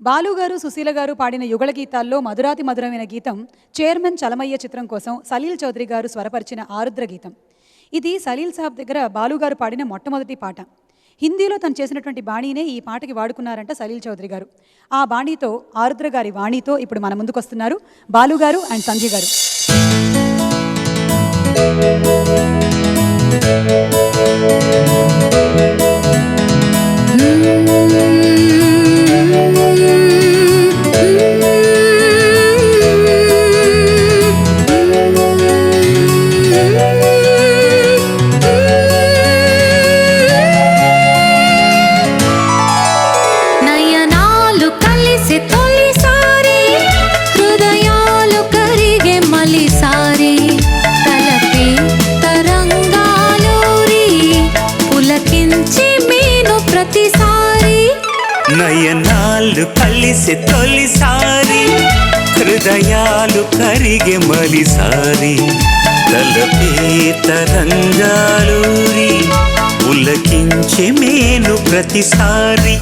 బాలు గారు సుశీల గారు పాడిన యుగళ గీతాల్లో మధురాతి మధురమైన గీతం చైర్మన్ చలమయ్య చిత్రం కోసం సలీల్ చౌదరి గారు స్వరపరిచిన ఆరుద్ర గీతం. ఇది సలీల్ సాబ్ దగ్గర బాలు గారు పాడిన మొట్టమొదటి పాట. హిందీలో తను చేసినటువంటి బాణీనే ఈ పాటకి వాడుకున్నారంట సలీల్ చౌదరి గారు. ఆ బాణీతో ఆరుద్ర గారి వాణితో ఇప్పుడు మన ముందుకు వస్తున్నారు బాలు గారు అండ్ సంజయ్ గారు. నయనాలు కలిసి తొలిసారి హృదయాలు కరిగే మలిసారి తలపే తరంగాలూరి పులకించే మేను ప్రతిసారి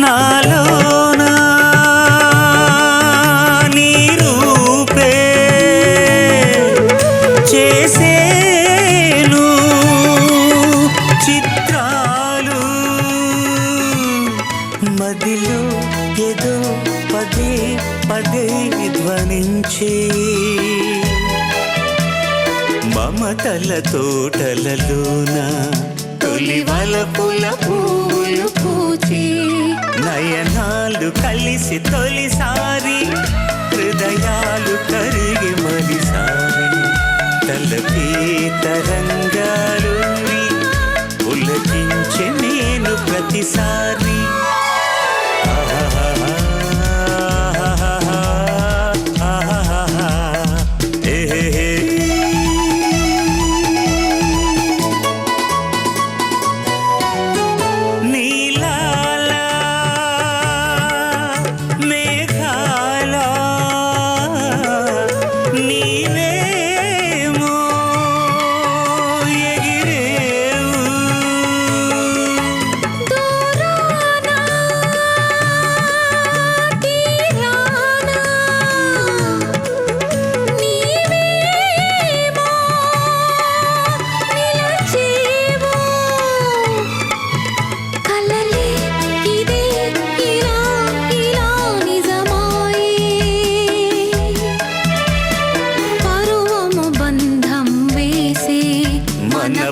నాలోనా నీ రూపే చేసేను చిత్రాలు మదిలో ఏదో పదే పదే ధ్వనించే మమతల తోటలలోన తొలి వలపుల పూలు పూచి నయనాలు కలిసి తొలిసారి హృదయాలు కరిగి మలిసారి తలపే తరంగాలూరి పులకించే నేను ప్రతిసారి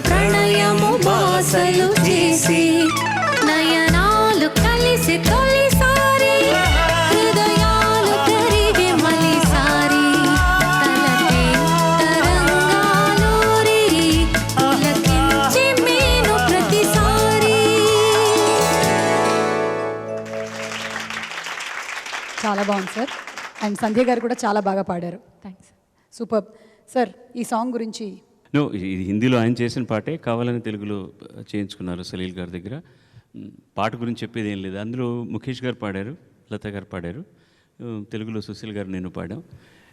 ప్రణయము బాసలు చేసి నయనాలు కలిసి తొలిసారి హృదయాలు కరిగే మలిసారి తలపే తరంగాలూరి పులకించే మేను ప్రతిసారి. చాలా బాగుంది సార్. అండ్ సంధ్య గారు కూడా చాలా బాగా పాడారు. Thanks, super sir. ఈ సాంగ్ గురించి ఇది హిందీలో ఆయన చేసిన పాటే కావాలని తెలుగులో చేయించుకున్నారు సలీల్ గారి దగ్గర. పాట గురించి చెప్పేది ఏం లేదు. అందులో ముఖేష్ గారు పాడారు, లత గారు పాడారు, తెలుగులో సుశీల్ గారు నేను పాడాం.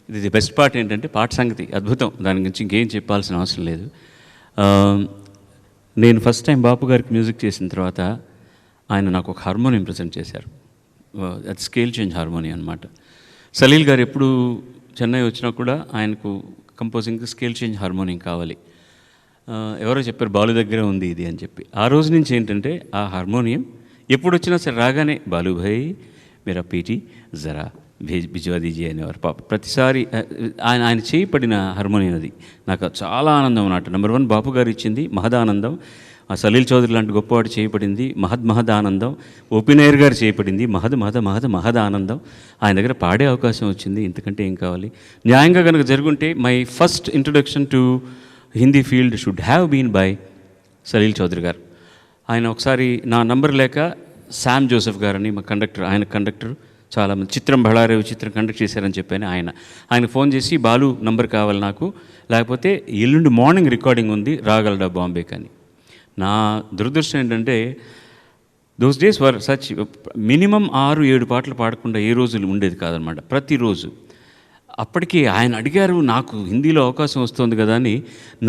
ఇది బెస్ట్ పార్ట్ ఏంటంటే పాట సంగతి అద్భుతం, దాని గురించి ఇంకేం చెప్పాల్సిన అవసరం లేదు. నేను ఫస్ట్ టైం బాపు గారికి మ్యూజిక్ చేసిన తర్వాత ఆయన నాకు ఒక హార్మోనియం ప్రజెంట్ చేశారు. అది స్కేల్ చేంజ్ హార్మోనియం అనమాట. సలీల్ గారు ఎప్పుడు చెన్నై వచ్చినా కూడా ఆయనకు కంపోజింగ్ స్కేల్ చేంజ్ హార్మోనియం కావాలి. ఎవరో చెప్పారు బాలు దగ్గర ఉంది ఇది అని చెప్పి. ఆ రోజు నుంచి ఏంటంటే ఆ హార్మోనియం ఎప్పుడు వచ్చినా సరే రాగానే బాలు భాయ్ మేరా పీటీ జరా భిజ్వా దీజీ అనేవారు. పాప ప్రతిసారి ఆయన చేయబడిన హార్మోనియం అది నాకు చాలా ఆనందం అన్నట్టు. నెంబర్ 1 బాపు గారు ఇచ్చింది మహదానందం. సలీల్ చౌదరి లాంటి గొప్పవాడు చేయబడింది మహద్ ఆనందం. ఓపెనైర్ గారు చేయబడింది మహద్ ఆనందం. ఆయన దగ్గర పాడే అవకాశం వచ్చింది, ఇంతకంటే ఏం కావాలి. న్యాయంగా కనుక జరుగుంటే my first introduction to Hindi field should have been by Salil Chowdhury గారు. ఆయన ఒకసారి నా నంబర్ లేక శామ్ జోసెఫ్ గారని మా కండక్టర్, ఆయన కండక్టర్ చాలామంది చిత్రం బళారే చిత్రం కండక్ట్ చేశారని చెప్పాను ఆయన ఫోన్ చేసి బాలు నంబర్ కావాలి నాకు, లేకపోతే ఎల్లుండి మార్నింగ్ రికార్డింగ్ ఉంది రాగలడా బాంబే కానీ. నా దురదృష్టం ఏంటంటే those days were such, minimum 6-7 పాటలు పాడకుండా ఏ రోజులు ఉండేది కాదనమాట ప్రతిరోజు. అప్పటికి ఆయన అడిగారు, నాకు హిందీలో అవకాశం వస్తుంది కదా అని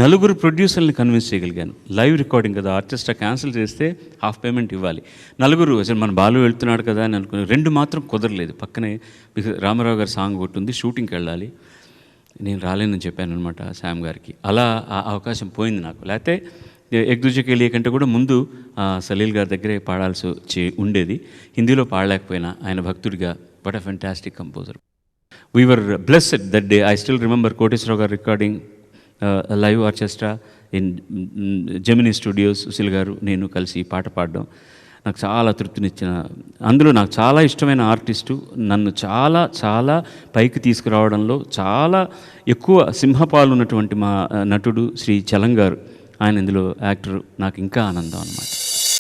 4 ప్రొడ్యూసర్ని కన్విన్స్ చేయగలిగాను. లైవ్ రికార్డింగ్ కదా, ఆర్కెస్ట్రా క్యాన్సిల్ చేస్తే హాఫ్ పేమెంట్ ఇవ్వాలి. 4 అసలు మన బాలు వెళ్తున్నాడు కదా అని అనుకుని 2 మాత్రం కుదరలేదు. పక్కనే రామారావు గారి సాంగ్ ఒకటి ఉంది, షూటింగ్కి వెళ్ళాలి, నేను రాలేనని చెప్పాను అనమాట శామ్ గారికి. అలా ఆ అవకాశం పోయింది నాకు. లేకపోతే ఎక్ దూజే కే లియే కంటే కూడా ముందు సలీల్ గారి దగ్గరే పాడాల్సి ఉండేది. హిందీలో పాడలేకపోయినా ఆయన భక్తుడిగా, what a fantastic composer. We were blessed that day. I still remember Koteswara garu recording a live orchestra in Gemini Studios. Sushil గారు నేను కలిసి పాట పాడడం నాకు చాలా తృప్తినిచ్చిన, అందులో నాకు చాలా ఇష్టమైన ఆర్టిస్టు, నన్ను చాలా చాలా పైకి తీసుకురావడంలో చాలా ఎక్కువ సింహపాలు ఉన్నటువంటి మా నటుడు శ్రీ చలం గారు. ఆయన ఇందులో యాక్టర్, నాకు ఇంకా ఆనందం అన్నమాట.